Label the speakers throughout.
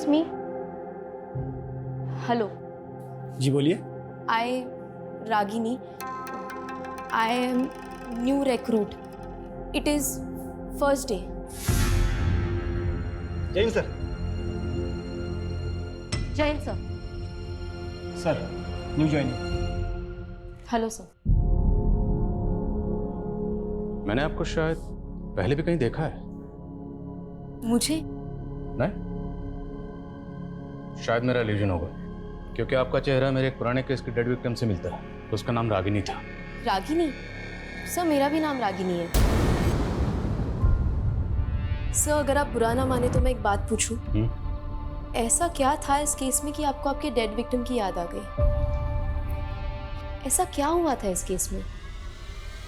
Speaker 1: Excuse me, hello.
Speaker 2: जी बोलिए।
Speaker 1: I Ragini, I am new recruit. It is first day.
Speaker 2: Jain sir.
Speaker 1: Jain sir.
Speaker 2: Sir new joining.
Speaker 1: Hello sir.
Speaker 3: मैंने आपको शायद पहले भी कहीं देखा है।
Speaker 1: मुझे?
Speaker 3: नहीं, शायद मेरा इल्यूजन होगा, क्योंकि आपका चेहरा मेरे एक पुराने केस की डेड विक्टिम से मिलता है। उसका नाम रागिनी था।
Speaker 1: रागिनी? सर मेरा भी नाम रागिनी है। सर अगर आप बुरा ना माने तो मैं एक बात पूछूं? ऐसा क्या था इस केस में कि आपको आपके डेड विक्टिम की याद आ गई? ऐसा क्या हुआ था इस केस में?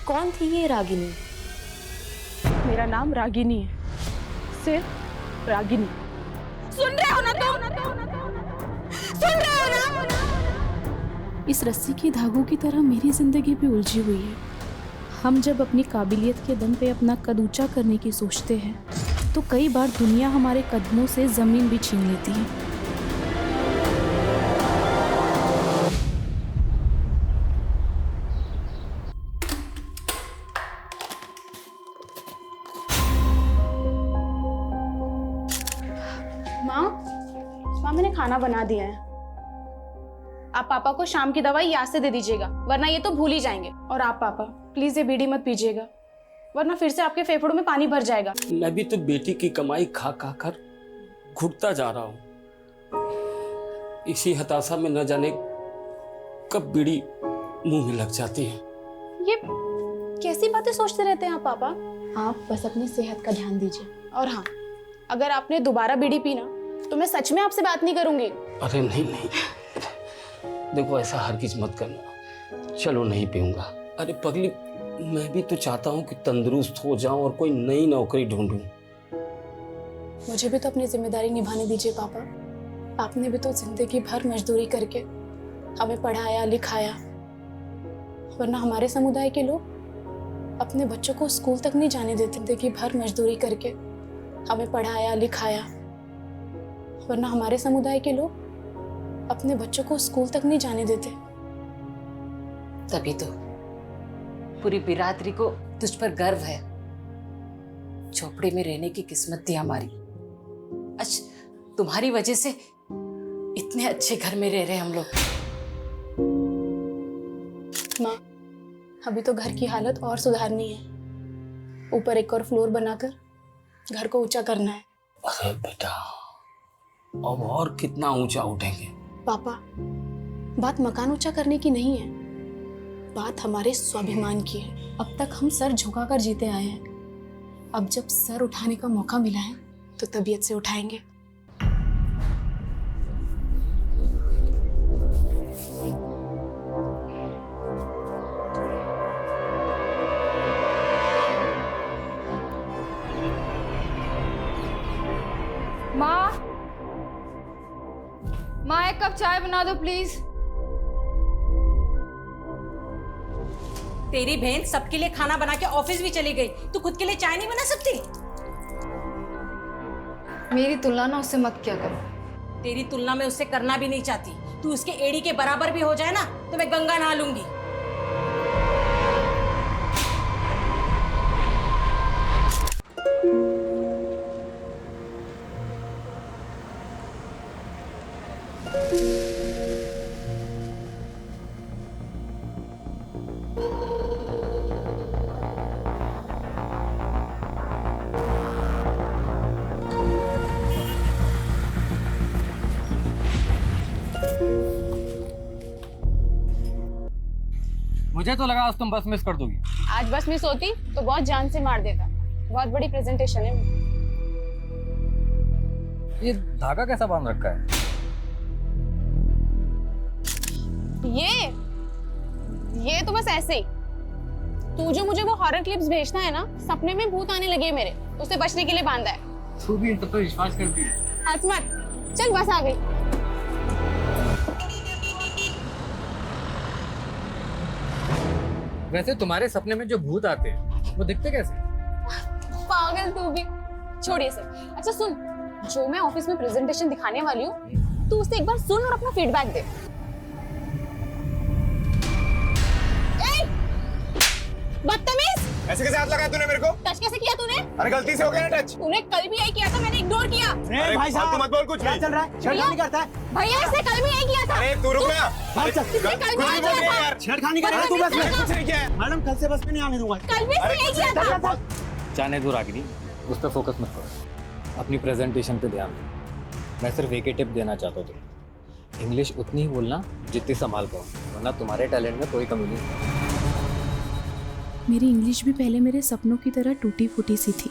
Speaker 1: कौन थी ये रागिनी?
Speaker 4: मेरा नाम रागिनी है, सिर्फ रागिनी। सुन रहे हो ना तुम? सुन रहे हो ना?
Speaker 5: इस रस्सी की धागों की तरह मेरी जिंदगी भी उलझी हुई है। हम जब अपनी काबिलियत के दम पे अपना कद ऊंचा करने की सोचते हैं तो कई बार दुनिया हमारे कदमों से जमीन भी छीन लेती है।
Speaker 4: माँ मैंने खाना बना दिया है। आप पापा को शाम की दवाई याद से दे दीजिएगा, वरना ये तो भूल ही जाएंगे। और आप पापा प्लीज ये बीड़ी मत पीजिएगा, वरना फिर से आपके फेफड़ों में पानी भर जाएगा।
Speaker 6: मैं भी तो बेटी की कमाई खा खा कर घुटता जा रहा हूँ। इसी हताशा में न जाने कब बीड़ी मुंह में लग जाती है।
Speaker 4: ये कैसी बातें सोचते रहते हैं आप पापा? आप बस अपनी सेहत का ध्यान दीजिए। और हाँ, अगर आपने दोबारा बीड़ी पी ना तो मैं सच में आपसे बात नहीं करूंगी।
Speaker 6: अरे नहीं नहीं, देखो ऐसा हरगिज मत करना। चलो नहीं पीऊंगा। अरे पगली, मैं भी तो चाहता हूँ कि तंदुरुस्त हो जाऊं और कोई नई नौकरी ढूंढूं।
Speaker 4: मुझे भी तो अपनी जिम्मेदारी निभाने दीजिए पापा। आपने भी तो जिंदगी भर मजदूरी करके हमें पढ़ाया लिखाया, वरना हमारे समुदाय के लोग अपने बच्चों को स्कूल तक नहीं जाने देते। जिंदगी भर मजदूरी करके हमें पढ़ाया लिखाया, वरना हमारे समुदाय के लोग अपने बच्चों को स्कूल तक नहीं जाने देते।
Speaker 7: तभी तो पूरी बिरादरी को तुझ पर गर्व है। झोपड़ी में रहने की किस्मत थी हमारी। आज तुम्हारी वजह से इतने अच्छे घर में रह रहे हम लोग।
Speaker 4: माँ, अभी तो घर की हालत और सुधारनी है। ऊपर एक और फ्लोर बनाकर घर को ऊंचा करना है।
Speaker 6: अरे बेटा, अब और कितना ऊंचा उठेंगे?
Speaker 4: पापा, बात मकान ऊंचा करने की नहीं है, बात हमारे स्वाभिमान की है। अब तक हम सर झुकाकर जीते आए हैं। अब जब सर उठाने का मौका मिला है तो तबीयत से उठाएंगे।
Speaker 8: माँ एक कप चाय बना दो प्लीज।
Speaker 7: तेरी बहन सबके लिए खाना बना के ऑफिस भी चली गई, तू खुद के लिए चाय नहीं बना सकती?
Speaker 8: मेरी तुलना ना उससे मत क्या करो।
Speaker 7: तेरी तुलना में उससे करना भी नहीं चाहती। तू उसके एड़ी के बराबर भी हो जाए ना तो मैं गंगा नहा लूंगी।
Speaker 9: मुझे तो लगा आज तुम बस मिस कर दोगी।
Speaker 4: आज बस मिस होती तो बहुत जान से मार देता। बहुत बड़ी प्रेजेंटेशन है।
Speaker 9: ये धागा कैसा बांध रखा है?
Speaker 4: ये तो बस ऐसे ही। तू जो मुझे वो हॉरर क्लिप्स भेजना है ना, सपने में भूत आने लगे मेरे, उससे बचने के लिए बांधा है।
Speaker 9: तू भी इन तब तो विश्वास करती है।
Speaker 4: हंस मत, चल बस आ गई।
Speaker 9: वैसे तुम्हारे सपने में जो भूत आते हैं वो दिखते कैसे?
Speaker 4: पागल तू भी। छोड़िए सब। अच्छा सुन, जो मैं ऑफिस में प्रेजेंटेशन दिखाने वाली हूँ, तू उसे एक बार सुन और अपना फीडबैक दे। बदतमीज!
Speaker 10: ऐसे कैसे हाथ लगाया तूने मेरे को?
Speaker 4: टच कैसे किया तूने?
Speaker 10: अरे गलती से हो गया ना टच।
Speaker 4: तूने कल भी यही किया था, मैंने इग्नोर किया।
Speaker 10: अरे भाई साहब मत बोल कुछ। क्या चल रहा है? छेड़खानी करता है।
Speaker 4: भैया इसने कल भी यही किया था।
Speaker 10: अरे तू रुक ना।
Speaker 4: तुमने कल भी यही किया था।
Speaker 10: छेड़खानी कर रहा है तू बस में। कुछ नहीं किया है। मैडम कल से बस में नहीं आने दूंगा।
Speaker 4: कल भी इसने यही किया था।
Speaker 9: जाने दो रागिनी, उस पर फोकस मत करो, अपनी प्रेजेंटेशन पे ध्यान दो। मैं सिर्फ एक ही टिप देना चाहता हूँ, इंग्लिश उतनी ही बोलना जितनी संभाल पाओ, वरना तुम्हारे टैलेंट में कोई कमी नहीं।
Speaker 5: मेरी इंग्लिश भी पहले मेरे सपनों की तरह टूटी फूटी सी थी।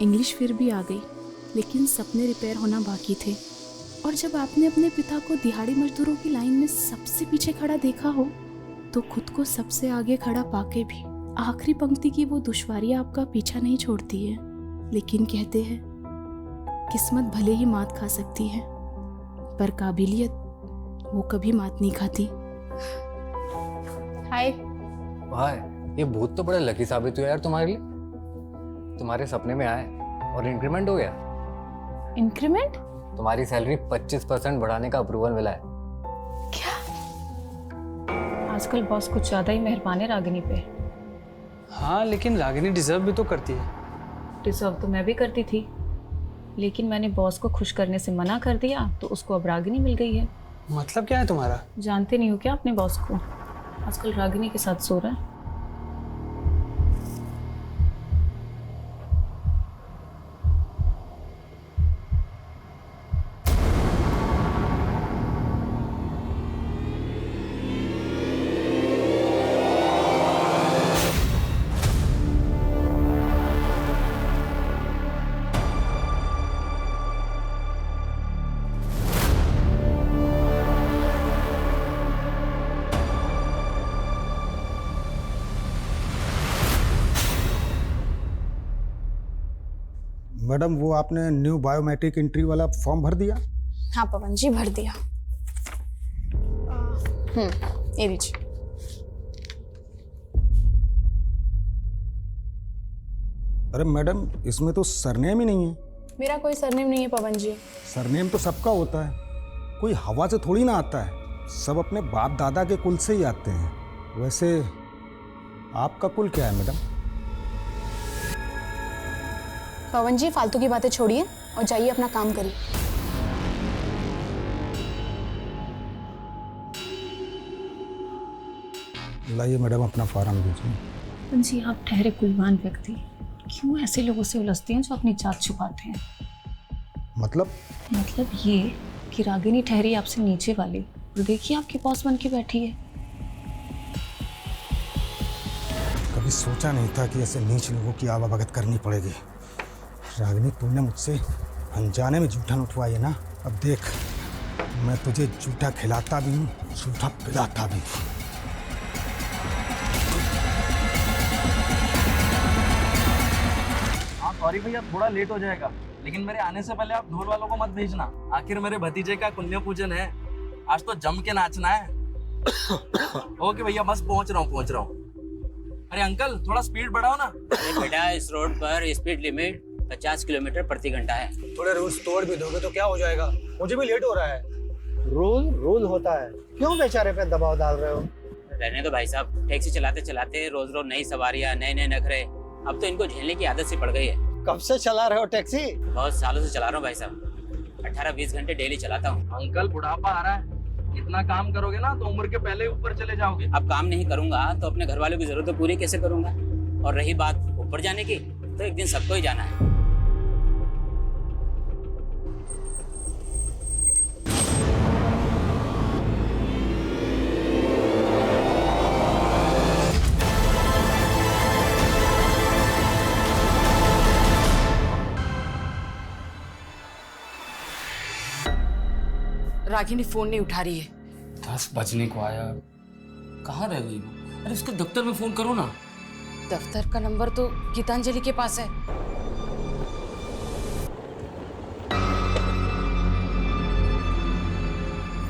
Speaker 5: इंग्लिश फिर भी आ गई, लेकिन सपने रिपेयर होना बाकी थे। और जब आपने अपने पिता को दिहाड़ी मजदूरों की लाइन में सबसे पीछे खड़ा देखा हो, तो खुद को सबसे आगे खड़ा पाके भी आखिरी पंक्ति की वो दुश्वारियाँ आपका पीछा नहीं छोड़ती है। लेकिन कहते हैं किस्मत भले ही मात खा सकती है, पर काबिलियत वो कभी मात नहीं खाती।
Speaker 4: हाय।
Speaker 9: भाई ये भूत तो बड़ा लकी साबित हुआ यार तुम्हारे लिए। तुम्हारे सपने में आए और इंक्रीमेंट हो गया।
Speaker 4: इंक्रीमेंट?
Speaker 9: तुम्हारी सैलरी 25% बढ़ाने का अप्रूवल मिला है।
Speaker 11: आजकल बॉस कुछ ज्यादा ही मेहरबान है रागिनी पे।
Speaker 2: हाँ लेकिन रागिनी डिजर्व भी तो करती है।
Speaker 11: डिजर्व तो मैं भी करती थी, लेकिन मैंने बॉस को खुश करने से मना कर दिया, तो उसको अब रागिनी मिल गई है।
Speaker 2: मतलब क्या है तुम्हारा?
Speaker 11: जानते नहीं हो क्या अपने बॉस को? आजकल रागिनी के साथ सो रहा है।
Speaker 12: मैडम वो आपने न्यू बायोमेट्रिक एंट्री वाला फॉर्म भर दिया?
Speaker 4: हाँ पवन जी, भर दिया। ये लीजिए।
Speaker 12: अरे मैडम इसमें तो सरनेम ही नहीं है।
Speaker 4: मेरा कोई सरनेम नहीं है पवन जी।
Speaker 12: सरनेम तो सबका होता है, कोई हवा से थोड़ी ना आता है, सब अपने बाप दादा के कुल से ही आते हैं। वैसे आपका कुल क्या है मैडम?
Speaker 4: पवन जी फालतू की बातें छोड़िए और जाइए अपना काम करिए।
Speaker 12: लाइए मैडम अपना फॉर्म दीजिए।
Speaker 11: जी आप ठहरे कुलवान व्यक्ति, क्यों ऐसे लोगों से उलझते हैं जो अपनी जात छुपाते हैं?
Speaker 12: मतलब
Speaker 11: ये कि रागिनी ठहरी आपसे नीचे वाली, और देखिए आपकी बॉस बन के बैठी है।
Speaker 12: कभी सोचा नहीं था कि ऐसे नीच लोगों की आवाभगत करनी पड़ेगी। रागिनी तुमने मुझसे अनजाने में जूठन उठवाई है ना, अब देख मैं तुझे जूठा खिलाता भी हूँ, जूठा पिलाता भी हूँ।
Speaker 13: हाँ सॉरी भैया, थोड़ा लेट हो जाएगा, लेकिन मेरे आने से पहले आप ढोल वालों को मत भेजना। आखिर मेरे भतीजे का पुण्य पूजन है, आज तो जम के नाचना है। ओके भैया, बस पहुंच रहा हूँ। अरे अंकल थोड़ा स्पीड बढ़ाओ ना।
Speaker 14: अरे बेटा इस रोड पर स्पीड लिमिट 50 किलोमीटर प्रति घंटा है।
Speaker 2: थोड़े रूल्स तोड़ भी दोगे तो क्या हो जाएगा? मुझे भी लेट हो रहा है।
Speaker 15: रूल होता है, क्यों बेचारे पे दबाव डाल रहे हो?
Speaker 14: रहने दो भाई साहब, टैक्सी चलाते चलाते रोज रोज नई सवारियां, नए नए नखरे, अब तो इनको झेलने की आदत सी पड़ गई है।
Speaker 15: कब से चला रहे हो टैक्सी?
Speaker 14: बहुत सालों से चला रहा हूँ भाई साहब, 18-20 घंटे डेली चलाता हूँ।
Speaker 13: अंकल बुढ़ापा आ रहा है, इतना काम करोगे ना तो उम्र के पहले ही ऊपर चले जाओगे।
Speaker 14: अब काम नहीं करूंगा तो अपने घर वालों की जरूरतें पूरी कैसे करूंगा? और रही बात ऊपर जाने की, तो एक दिन सबको ही जाना है।
Speaker 7: रागिनी फोन नहीं उठा रही है।
Speaker 6: 10 बजने को आया, कहाँ रह गई वो? अरे उसके दफ्तर में फोन करो ना।
Speaker 7: दफ्तर का नंबर तो गीतांजलि के पास है।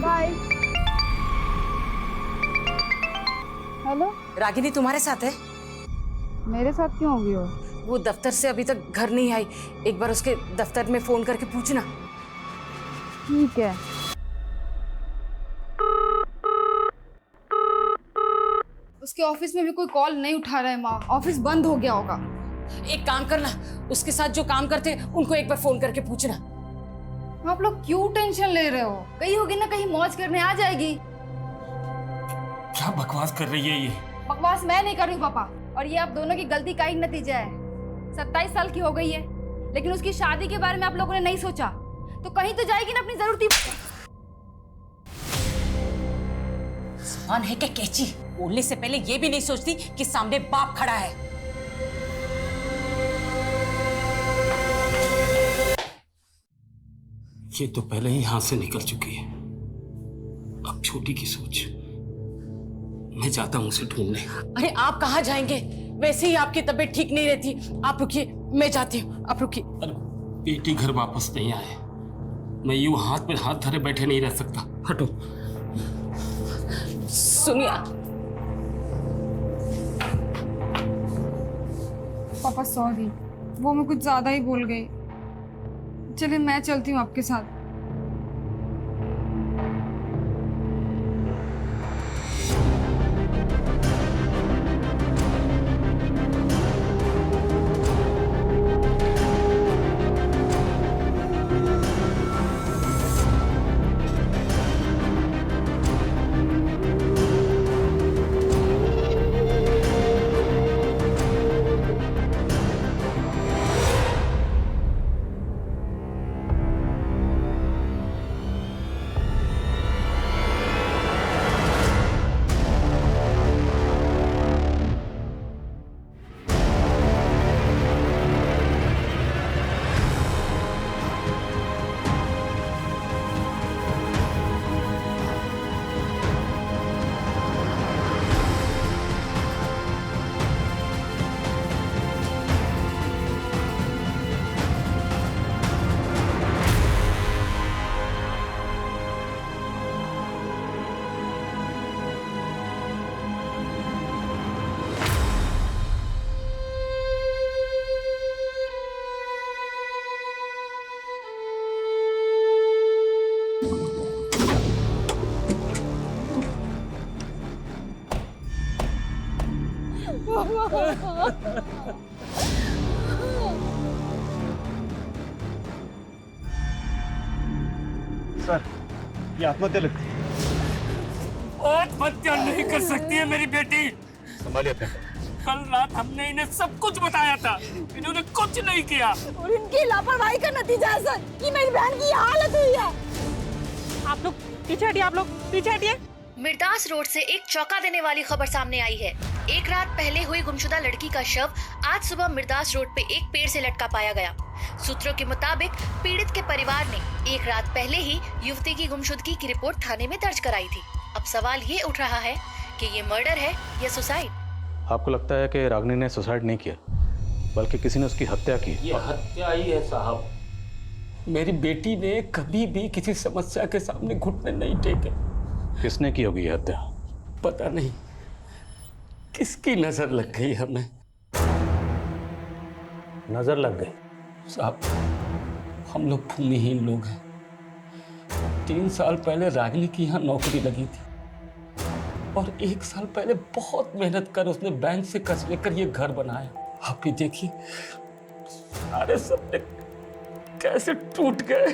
Speaker 8: बाय। हेलो,
Speaker 7: रागिनी तुम्हारे साथ है?
Speaker 8: मेरे साथ क्यों होगी वो?
Speaker 7: वो दफ्तर से अभी तक घर नहीं आई, एक बार उसके दफ्तर में फोन करके पूछना।
Speaker 8: ठीक है। उसके ऑफिस में भी कोई कॉल नहीं उठा रहा है माँ, ऑफिस बंद हो गया होगा।
Speaker 7: एक काम करना, उसके साथ जो काम करते हैं उनको एक बार फोन करके पूछना।
Speaker 8: आप लोग क्यों टेंशन ले रहे हो? कहीं होगी ना कहीं मौज करने आ जाएगी।
Speaker 6: क्या बकवास कर रही है ये?
Speaker 8: बकवास मैं नहीं कर रही हूँ पापा, और ये आप दोनों की गलती का ही नतीजा है। 27 साल की हो गई है, लेकिन उसकी शादी के बारे में आप लोगों ने नहीं सोचा, तो कहीं तो जाएगी ना अपनी जरूरती।
Speaker 7: जुबान है क्या कैची? बोलने से पहले ये भी नहीं सोचती कि सामने बाप खड़ा है। ये तो पहले ही हाथ से निकल चुकी है, अब छोटी की सोच। मैं जाता हूँ उसे ढूंढने। अरे आप कहाँ जाएंगे? वैसे ही आपकी तबीयत ठीक नहीं रहती। आप रुकिए, मैं जाती हूँ, आप रुकिए। अरे बेटी घर वापस नहीं आए, मैं यूं हाथ में हाथ धरे बैठे नहीं रह सकता। हटो। सुनिए
Speaker 8: पापा सॉरी, वो मैं कुछ ज्यादा ही बोल गई। चलिए मैं चलती हूँ आपके साथ।
Speaker 10: सर, ये आत्महत्या लगती है।
Speaker 6: आत्महत्या नहीं कर सकती है मेरी बेटी।
Speaker 3: संभालिए अपने।
Speaker 6: कल रात हमने इन्हें सब कुछ बताया था, इन्होंने कुछ नहीं किया।
Speaker 8: और इनकी लापरवाही का नतीजा है सर कि मेरी बहन की हालत हुई है।
Speaker 11: आप लोग पीछे हटिए, आप लोग पीछे हटिए।
Speaker 16: मिर्दास रोड से एक चौंका देने वाली खबर सामने आई है। एक रात पहले हुई गुमशुदा लड़की का शव आज सुबह मिर्दास रोड पे एक पेड़ से लटका पाया गया। सूत्रों के मुताबिक पीड़ित के परिवार ने एक रात पहले ही युवती की गुमशुदगी की रिपोर्ट थाने में दर्ज कराई थी। अब सवाल ये उठ रहा है कि ये मर्डर है या सुसाइड।
Speaker 3: आपको लगता है कि रागिनी ने सुसाइड नहीं किया, बल्कि किसी ने उसकी हत्या की?
Speaker 6: ये हत्या ही है साहब। मेरी बेटी ने कभी भी किसी समस्या के सामने घुटने नहीं टेके।
Speaker 3: किसने की होगी ये हत्या?
Speaker 6: पता नहीं, किसकी नजर लग गई हमें।
Speaker 3: नजर लग गई?
Speaker 6: साहब, हम लोग भूमिहीन लोग हैं। 3 साल पहले रागिनी की यहाँ नौकरी लगी थी और 1 साल पहले बहुत मेहनत कर उसने बैंक से कर्ज लेकर ये घर बनाया। आप ही देखिए, सारे सपने कैसे टूट गए।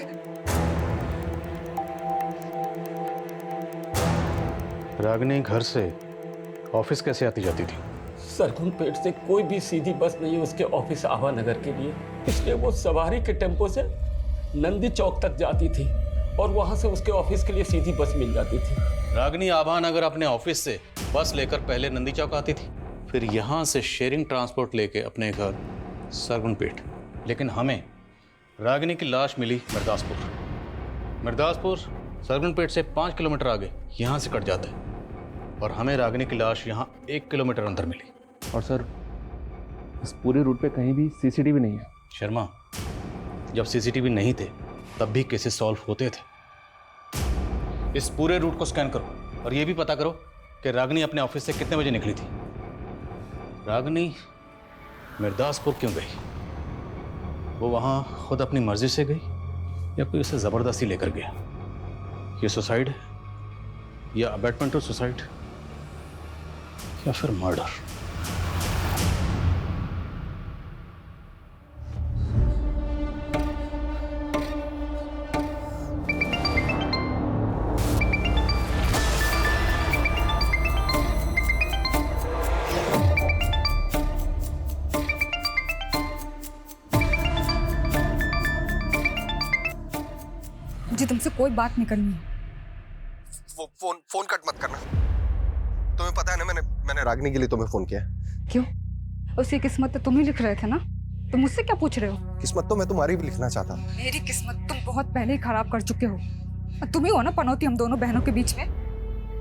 Speaker 3: रागिनी घर से ऑफिस कैसे आती जाती थी?
Speaker 6: सरगुन पेट से कोई भी सीधी बस नहीं है उसके ऑफिस आवा नगर के लिए, इसलिए वो सवारी के टेम्पो से नंदी चौक तक जाती थी और वहां से उसके ऑफिस के लिए सीधी बस मिल जाती थी।
Speaker 3: रागिनी आभा नगर अपने ऑफिस से बस लेकर पहले नंदी चौक आती थी, फिर यहाँ से शेयरिंग ट्रांसपोर्ट लेके अपने घर सरगुन पेट। लेकिन हमें रागिनी की लाश मिली मिर्दासपुर सरगुन पेट से 5 किलोमीटर आगे यहाँ से कट जाता है, और हमें रागिनी की लाश यहाँ 1 किलोमीटर अंदर मिली।
Speaker 13: और सर, इस पूरे रूट पे कहीं भी सीसीटीवी नहीं है।
Speaker 3: शर्मा, जब सीसीटीवी नहीं थे तब भी केसेस सॉल्व होते थे। इस पूरे रूट को स्कैन करो और ये भी पता करो कि रागिनी अपने ऑफिस से कितने बजे निकली थी। रागिनी मिर्दासपुर क्यों गई? वो वहां खुद अपनी मर्जी से गई या कोई उसे जबरदस्ती लेकर गया? ये सुसाइड है या अबैटमेंट ऑफ सुसाइड या फिर मर्डर?
Speaker 8: मुझे तुमसे कोई बात नहीं करनी है।
Speaker 2: वो फोन कट मत करना। तुम्हें पता है ना, मैंने रागिनी के लिए तुम्हें फोन किया।
Speaker 8: क्यों? उसकी किस्मत तो तुम ही लिख रहे थे ना, तुम मुझसे क्या पूछ रहे हो?
Speaker 2: किस्मत तो मैं तुम्हारी भी लिखना चाहता।
Speaker 8: मेरी किस्मत तुम बहुत पहले ही खराब कर चुके हो। और तुम ही हो ना पनौती हम दोनों बहनों के बीच में।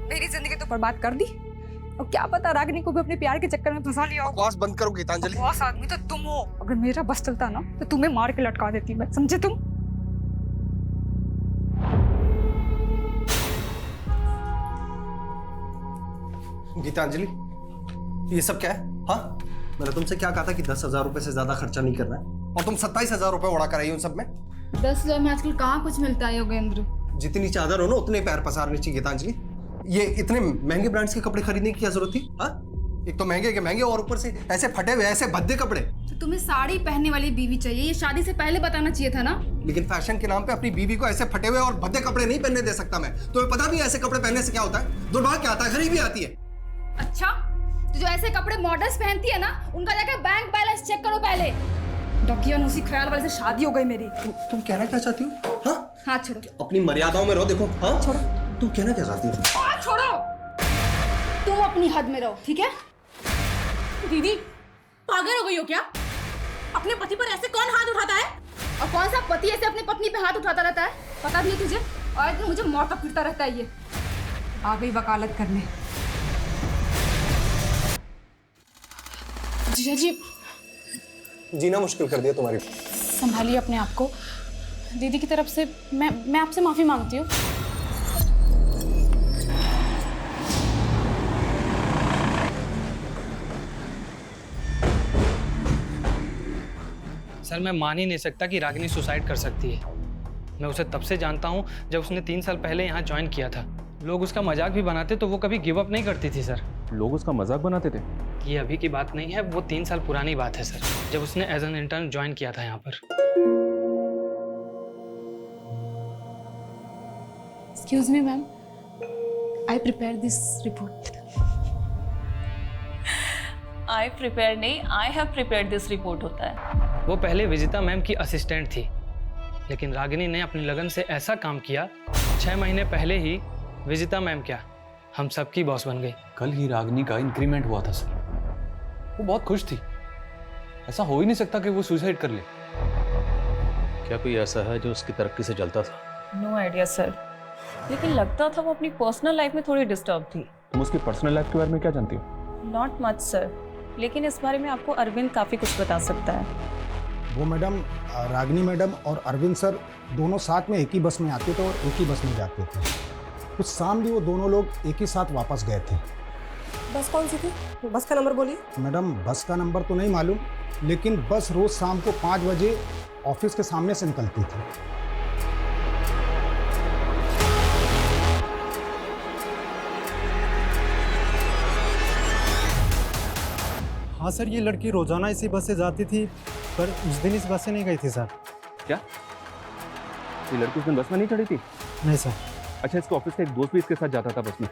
Speaker 8: मेरी जिंदगी तो बर्बाद कर दी, और क्या पता रागिनी को भी अपने प्यार के चक्कर में फंसा लिया हो।
Speaker 2: बकवास बंद करो गीतांजलि।
Speaker 8: बकवास आदमी तो तुम हो। अगर मेरा बस चलता ना तो तुम्हें मार के लटका देती मैं, समझे तुम?
Speaker 2: गीतांजलि, ये सब क्या है? हाँ, मैंने तुमसे क्या कहा था कि 10,000 रुपए से ज्यादा खर्चा नहीं करना है, और तुम 27,000 रुपए उड़ा कर आई हो उन सब में।
Speaker 8: 10,000 में आजकल कहाँ कुछ मिलता है योगेंद्र?
Speaker 2: जितनी चादर हो ना उतने पैर पसारने चाहिए गीतांजलि। ये इतने महंगे ब्रांड्स के कपड़े खरीदने की क्या जरूरत थी? हाँ, एक तो महंगे के महंगे और ऊपर से ऐसे फटे हुए ऐसे भद्दे कपड़े।
Speaker 8: तो तुम्हें साड़ी पहनने वाली बीवी चाहिए, ये शादी से पहले बताना चाहिए था ना।
Speaker 2: लेकिन फैशन के नाम पे अपनी बीवी को ऐसे फटे हुए और भद्दे कपड़े नहीं पहनने दे सकता मैं। तुम्हें पता भी है ऐसे कपड़े पहनने से क्या होता है? दुर्भाग्य क्या आता है, गरीबी आती है।
Speaker 8: अच्छा, तो जो ऐसे कपड़े मॉडल्स पहनती है ना, उनका जाकर बैंक बैलेंस चेक करो पहले। डॉक्टर उसी ख्याल वाले से शादी हो गई मेरी।
Speaker 2: तुम कहना क्या चाहती हो? हाँ,
Speaker 8: हाथ छोड़ो।
Speaker 2: अपनी मर्यादाओं में रहो। देखो, हाँ छोड़ो। तुम कहना क्या चाहती हो?
Speaker 8: हाथ छोड़ो। तुम अपनी हद में रहो, ठीक है?
Speaker 4: दीदी पागल हो गई हो क्या? अपने पति पर ऐसे कौन हाथ उठाता है?
Speaker 8: और कौन सा पति ऐसे अपनी पत्नी पे हाथ उठाता रहता है? पता भी है तुझे? और तो मुझे मौत तक फिरता रहता है ये। आ गई वकालत करने।
Speaker 4: जीजा जी,
Speaker 2: जीना मुश्किल कर दिया तुम्हारी।
Speaker 4: संभालिए अपने आप को। दीदी की तरफ से मैं आपसे माफी मांगती हूँ।
Speaker 17: सर, मैं मान ही नहीं सकता कि रागिनी सुसाइड कर सकती है। मैं उसे तब से जानता हूँ जब उसने 3 साल पहले यहाँ ज्वाइन किया था। लोग उसका मजाक भी बनाते तो वो कभी गिव अप नहीं करती थी सर।
Speaker 18: लोग उसका मजाक बनाते थे?
Speaker 17: ये अभी की बात नहीं है, वो 3 साल पुरानी बात है सर, जब उसने एज एन इंटर्न ज्वाइन किया था यहाँ पर।
Speaker 4: Excuse me ma'am, I prepare this report.
Speaker 11: I prepare नहीं, I have prepared this report होता है।
Speaker 17: वो पहले विजिता मैम की असिस्टेंट थी, लेकिन रागिनी ने अपनी लगन से ऐसा काम किया, 6 महीने पहले ही विजिता मैम क्या, हम सबकी बॉस बन गई।
Speaker 18: कल ही रागिनी का इंक्रीमेंट हुआ था सर। वो बहुत खुश थी। ऐसा हो ही नहीं सकता कि वो सुसाइड कर ले।
Speaker 3: क्या कोई ऐसा है जो उसकी तरक्की से जलता था?
Speaker 11: नो आइडिया सर, लेकिन लगता था वो अपनी पर्सनल लाइफ में थोड़ी डिस्टर्ब थी।
Speaker 18: तुम उसकी पर्सनल लाइफ के बारे में क्या जानती हो?
Speaker 11: नॉट मच सर, लेकिन इस बारे में आपको अरविंद काफ़ी कुछ बता सकता है।
Speaker 12: वो मैडम, रागिनी मैडम और अरविंद सर दोनों साथ में एक ही बस में आते थे और एक ही बस में जाते थे। कुछ शाम भी वो दोनों लोग एक ही साथ वापस गए थे।
Speaker 19: बस कौन सी थी? बस का नंबर बोलिए।
Speaker 12: मैडम, बस का नंबर तो नहीं मालूम, लेकिन बस रोज शाम को 5 बजे ऑफिस के सामने से निकलती थी।
Speaker 15: हाँ सर, ये लड़की रोजाना इसी बस से जाती थी, पर उस दिन इस बस से नहीं गई थी सर।
Speaker 18: क्या ये लड़की उस दिन बस में नहीं चढ़ी थी?
Speaker 15: नहीं सर।
Speaker 18: अच्छा, इसके ऑफिस का एक दोस्त भी इसके साथ जाता था बस में?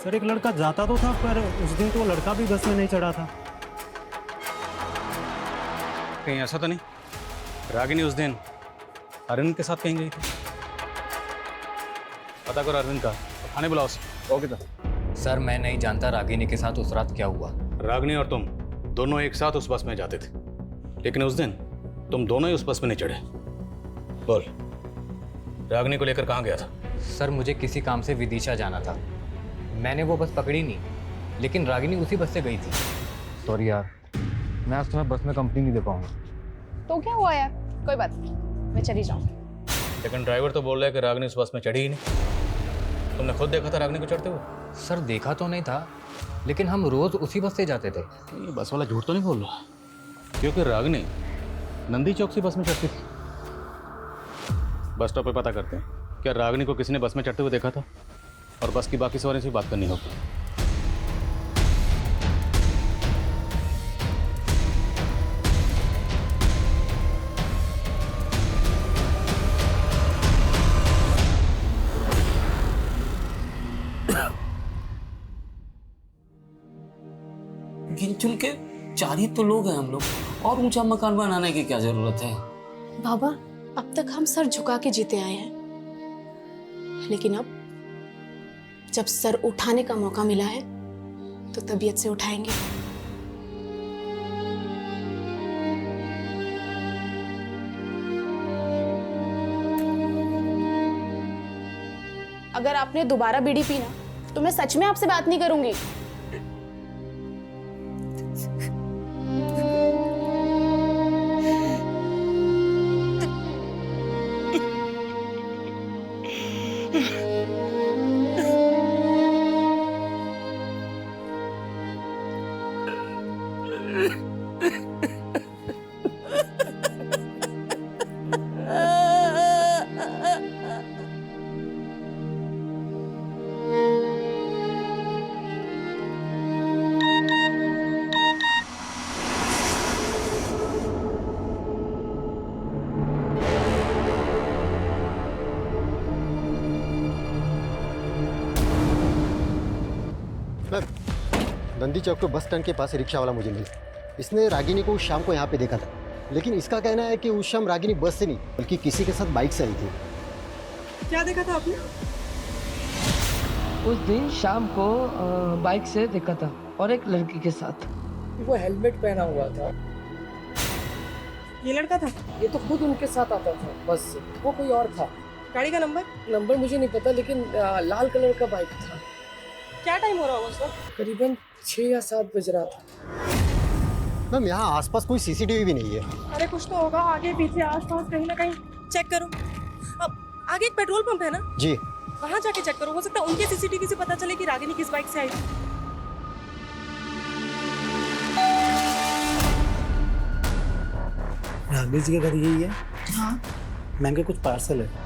Speaker 15: सर, एक लड़का जाता तो था, पर उस दिन तो वो लड़का भी बस में नहीं चढ़ा था।
Speaker 3: कहीं ऐसा तो नहीं रागिनी उस दिन अरविंद के साथ कहीं गई थी? पता करो अरविंद का, तो थाने बुलाओ उसे।
Speaker 18: Okay sir.
Speaker 9: सर, मैं नहीं जानता रागिनी के साथ उस रात क्या हुआ।
Speaker 3: रागिनी और तुम दोनों एक साथ उस बस में जाते थे, लेकिन उस दिन तुम दोनों ही उस बस में नहीं चढ़े। बोल, रागिनी को लेकर कहाँ गया था?
Speaker 9: सर, मुझे किसी काम से विदिशा जाना था। मैंने वो बस पकड़ी नहीं, लेकिन रागिनी उसी बस से गई थी। सॉरी यार, मैं आज तुम्हें बस में कंपनी नहीं दे पाऊंगा।
Speaker 4: तो क्या हुआ यार, कोई बात नहीं, मैं चली जाऊँ।
Speaker 3: लेकिन ड्राइवर तो बोल रहा है कि रागिनी उस बस में चढ़ी ही नहीं। तुमने खुद देखा था रागिनी को चढ़ते हुए?
Speaker 9: सर, देखा तो नहीं था, लेकिन हम रोज उसी बस से जाते थे।
Speaker 3: ये बस वाला झूठ तो नहीं बोल रहा? क्योंकि रागिनी नंदी चौक से बस में चढ़ती थी। बस स्टॉप पे पता करते हैं, क्या रागिनी को किसी ने बस में चढ़ते हुए देखा था? और बस की बाकी सवारियों से बात करनी होगी।
Speaker 6: गिन चुन के 4 ही तो लोग हैं हम लोग, और ऊंचा मकान बनाने की क्या जरूरत है?
Speaker 4: बाबा, अब तक हम सर झुका के जीते आए हैं, लेकिन अब जब सर उठाने का मौका मिला है तो तबीयत से उठाएंगे। अगर आपने दोबारा बीड़ी पीना तो मैं सच में आपसे बात नहीं करूंगी।
Speaker 20: नंदी चौक के बस स्टैंड के पास रिक्शा वाला मुझे मिला। इसने रागिनी को उस शाम को यहाँ पे देखा था, लेकिन इसका कहना है कि उस शाम रागिनी बस से नहीं बल्कि किसी के साथ बाइक से आई थी।
Speaker 19: क्या देखा था आपने?
Speaker 21: उस दिन शाम को बाइक से देखा था और एक लड़की के साथ।
Speaker 19: वो हेलमेट पहना हुआ था। ये लड़का था?
Speaker 21: ये तो खुद उनके साथ आता था बस से, वो कोई और था।
Speaker 19: गाड़ी का नंबर?
Speaker 21: नंबर मुझे नहीं पता, लेकिन लाल कलर का बाइक था।
Speaker 19: क्या टाइम हो रहा होगा सर?
Speaker 21: करीबन 6 या 7 बज रहा था।
Speaker 20: मैम यहाँ आसपास कोई सीसीटीवी भी नहीं है।
Speaker 19: अरे कुछ तो होगा, आगे पीछे आसपास कहीं ना कहीं चेक करो। अब आगे एक पेट्रोल पंप है ना
Speaker 20: जी,
Speaker 19: वहाँ जाके चेक करो, हो सकता है उनके सीसीटीवी से पता चले कि रागिनी किस बाइक से आई थी।
Speaker 10: रागिनी जी का घर यही है?
Speaker 19: हाँ।
Speaker 10: मैम के कुछ पार्सल है।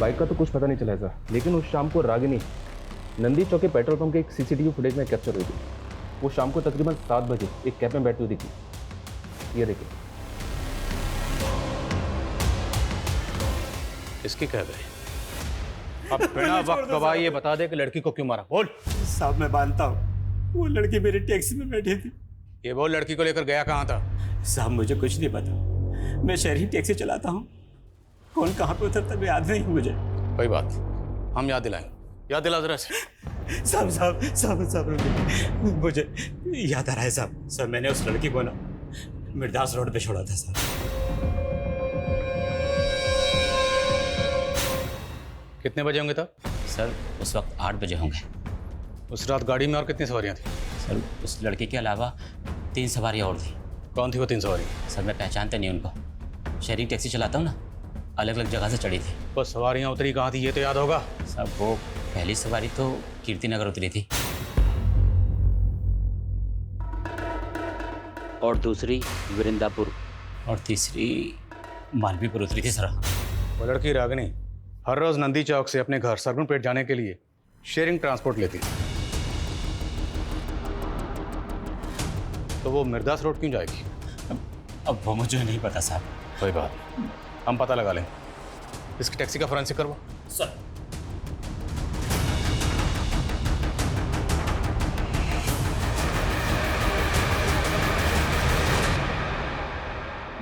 Speaker 22: बाइक का तो कुछ पता नहीं चला था, लेकिन उस शाम को रागिनी नंदी चौक के पेट्रोल पंप के एक सीसीटीवी फुटेज में कैप्चर हुई थी। वो शाम को तकरीबन 7 बजे एक कैब में बैठी हुई दिखी। ये देखिए,
Speaker 3: इसकी कह गए। अब बिना वक्त गवाए ये बता दे कि लड़की को क्यों मारा। बोल।
Speaker 10: साहब मैं मानता हूँ, वो लड़की मेरी टैक्सी में बैठी थी।
Speaker 3: ये बोल, लड़की को लेकर गया कहाँ था?
Speaker 10: साहब मुझे कुछ नहीं पता, मैं शहरी टैक्सी चलाता हूँ। कौन कहाँ पे उतरता याद नहीं मुझे।
Speaker 3: कोई बात, हम याद दिलाएंगे। याद दिला जरा से।
Speaker 10: साहब साहब साहब साहब मुझे याद आ रहा है साहब। सर मैंने उस लड़की को ना मिर्दास रोड पे छोड़ा था साहब।
Speaker 3: कितने बजे होंगे तब?
Speaker 14: सर उस वक्त 8 बजे होंगे।
Speaker 3: उस रात गाड़ी में और कितनी सवारियां थी?
Speaker 14: सर उस लड़के के अलावा 3 सवारियां और थी।
Speaker 3: कौन थी वो 3 सवारी?
Speaker 14: सर मैं पहचानता नहीं उनको, शहरी टैक्सी चलाता हूँ ना, अलग अलग जगह से चढ़ी थी।
Speaker 3: वो सवारियां उतरी कहाँ थी ये तो याद होगा?
Speaker 14: सर वो पहली सवारी तो कीर्ति नगर उतरी थी और दूसरी वृंदापुर और तीसरी मालवीपुर उतरी थी सर।
Speaker 3: वो लड़की रागिनी हर रोज नंदी चौक से अपने घर सरगुनपेट जाने के लिए शेयरिंग ट्रांसपोर्ट लेती थी, तो वो मिर्दास रोड क्यों जाएगी?
Speaker 10: अब वो मुझे नहीं पता साहब।
Speaker 3: कोई बात, हम पता लगा लेंगे। इसकी टैक्सी का फोरेंसिक करवा।
Speaker 10: सर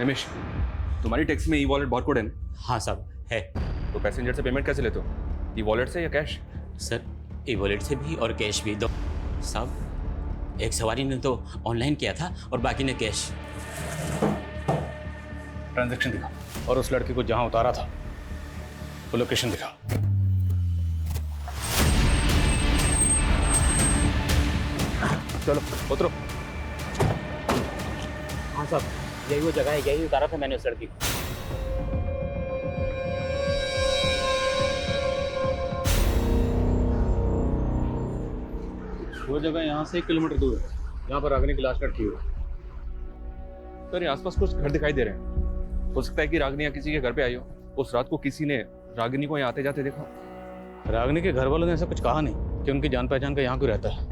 Speaker 22: निमिष, तुम्हारी टैक्सी में ई वॉलेट बारकोड है ना?
Speaker 14: हाँ साहब है।
Speaker 22: तो पैसेंजर से पेमेंट कैसे लेते हो? ई वॉलेट से या कैश?
Speaker 14: सर ई वॉलेट से भी और कैश भी, दो। साहब एक सवारी ने तो ऑनलाइन किया था और बाकी ने कैश।
Speaker 3: ट्रांजैक्शन दिखा और उस लड़के को जहां उतारा था वो लोकेशन दिखा।
Speaker 22: चलो उतरो।
Speaker 14: हाँ साहब यही वो जगह है, यही उतारा था मैंने उस लड़की को।
Speaker 3: वो जगह यहाँ से 1 किलोमीटर दूर है, यहाँ पर रागिनी की लाश लटकी हुई है।
Speaker 22: सर यहाँ आसपास कुछ घर दिखाई दे रहे हैं। हो सकता है कि रागिनी या किसी के घर पे आई हो। उस रात को किसी ने रागिनी को यहाँ आते जाते देखा।
Speaker 3: रागिनी के घर वालों ने ऐसा कुछ कहा नहीं कि उनकी जान पहचान का यहाँ कोई रहता है।